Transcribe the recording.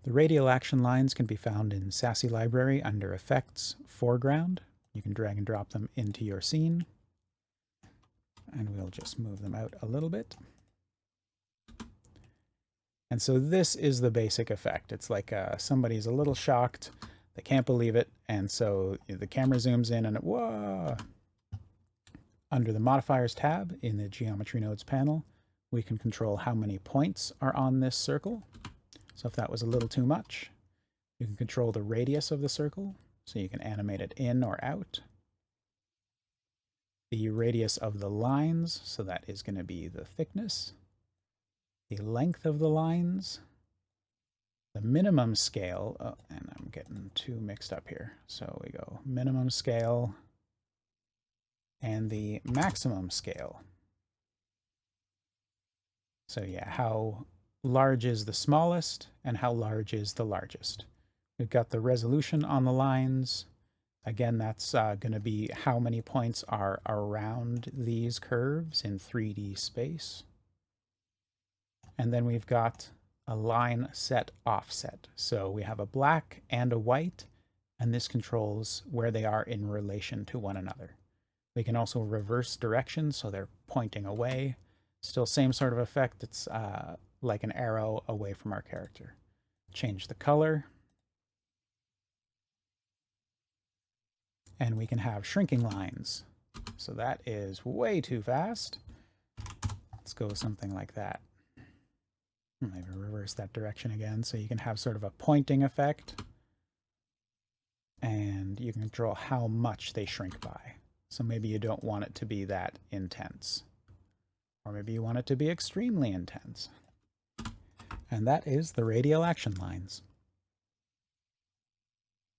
The radial action lines can be found in SASSE Library under Effects, Foreground. You can drag and drop them into your scene. And we'll just move them out a little bit. And so this is the basic effect. It's like somebody's a little shocked, they can't believe it, and so the camera zooms in and whoa! Under the Modifiers tab in the Geometry Nodes panel, we can control how many points are on this circle. So if that was a little too much, you can control the radius of the circle, so you can animate it in or out. The radius of the lines, so that is going to be the thickness. The length of the lines. The minimum scale, oh, and I'm getting too mixed up here. So we go minimum scale and the maximum scale. So yeah, how large is the smallest and how large is the largest. We've got the resolution on the lines. Again, that's going to be how many points are around these curves in 3D space. And then we've got a line set offset. So we have a black and a white, and this controls where they are in relation to one another. We can also reverse direction, so they're pointing away. Still same sort of effect. It's like an arrow away from our character. Change the color. And we can have shrinking lines. So that is way too fast. Let's go with something like that. Maybe reverse that direction again, so you can have sort of a pointing effect. And you can control how much they shrink by. So maybe you don't want it to be that intense. Or maybe you want it to be extremely intense. And that is the radial action lines.